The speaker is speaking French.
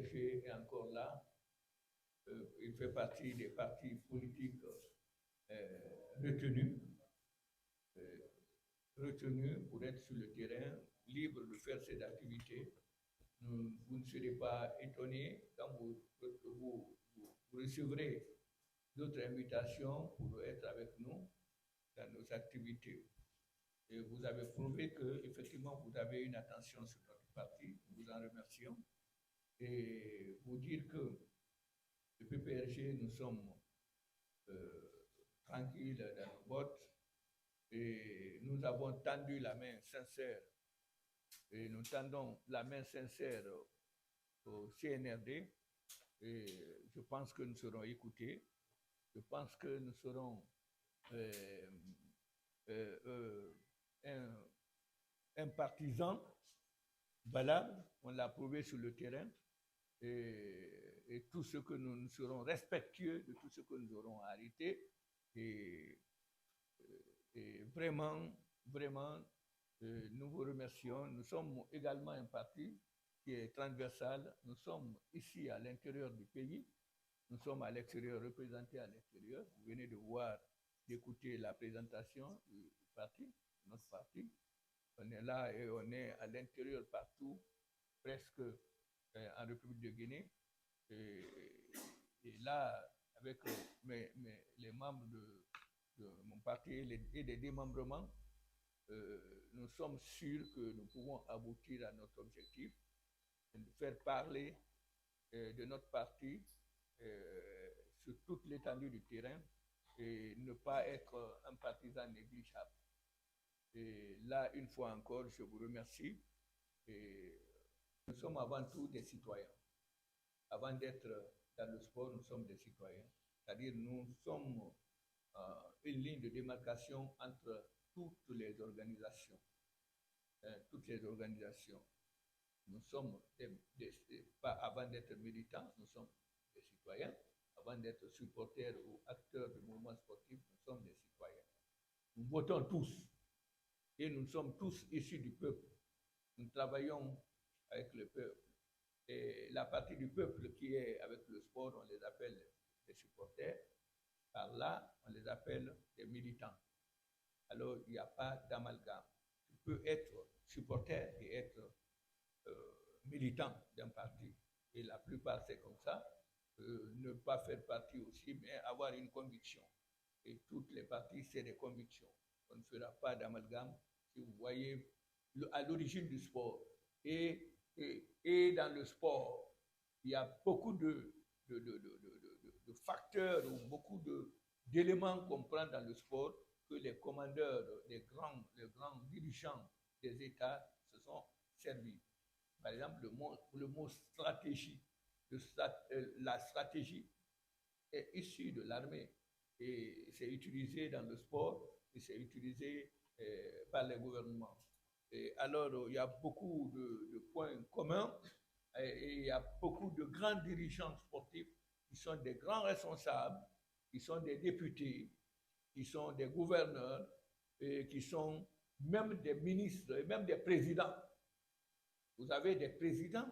PPRG est encore là. Il fait partie des partis politiques retenus, retenus pour être sur le terrain, libre de faire ses activités. Vous ne serez pas étonnés quand vous recevrez d'autres invitations pour être avec nous dans nos activités. Et vous avez prouvé que effectivement vous avez une attention sur notre parti. Nous vous en remercions. Et vous dire que le PPRG, nous sommes tranquilles dans nos bottes et nous avons tendu la main sincère et nous tendons la main sincère au CNRD et je pense que nous serons écoutés. Je pense que nous serons un partisan valable, on l'a prouvé sur le terrain, et tout ce que nous serons respectueux de tout ce que nous aurons arrêté, et vraiment, nous vous remercions. Nous sommes également un parti qui est transversal, nous sommes ici à l'intérieur du pays, nous sommes à l'extérieur, représentés à l'extérieur. Vous venez de voir, d'écouter la présentation du parti, notre parti. On est là et on est à l'intérieur partout, presque en République de Guinée. Et là, avec les membres de mon parti et des démembrements, nous sommes sûrs que nous pouvons aboutir à notre objectif, de faire parler de notre parti sur toute l'étendue du terrain et ne pas être un partisan négligeable. Et là, une fois encore, je vous remercie. Et nous sommes avant tout des citoyens. Avant d'être dans le sport, nous sommes des citoyens. C'est-à-dire nous sommes une ligne de démarcation entre toutes les organisations. Toutes les organisations. Nous sommes pas avant d'être militants, nous sommes des citoyens. Avant d'être supporters ou acteurs du mouvement sportif, nous sommes des citoyens. Nous votons tous. Et nous sommes tous issus du peuple. Nous travaillons avec le peuple. Et la partie du peuple qui est avec le sport, on les appelle des supporters. Par là, on les appelle des militants. Alors, il n'y a pas d'amalgame. Tu peux être supporter et être militant d'un parti. Et la plupart, c'est comme ça. Ne pas faire partie aussi, mais avoir une conviction. Et toutes les parties, c'est des convictions. On ne fera pas d'amalgame. Si vous voyez, à l'origine du sport et dans le sport, il y a beaucoup de facteurs ou beaucoup d'éléments qu'on prend dans le sport que les commandeurs, les grands dirigeants des États se sont servis. Par exemple, le mot stratégie, la stratégie est issue de l'armée et c'est utilisé dans le sport et c'est utilisé par les gouvernements. Et alors, il y a beaucoup de points communs et il y a beaucoup de grands dirigeants sportifs qui sont des grands responsables, qui sont des députés, qui sont des gouverneurs, et qui sont même des ministres et même des présidents. Vous avez des présidents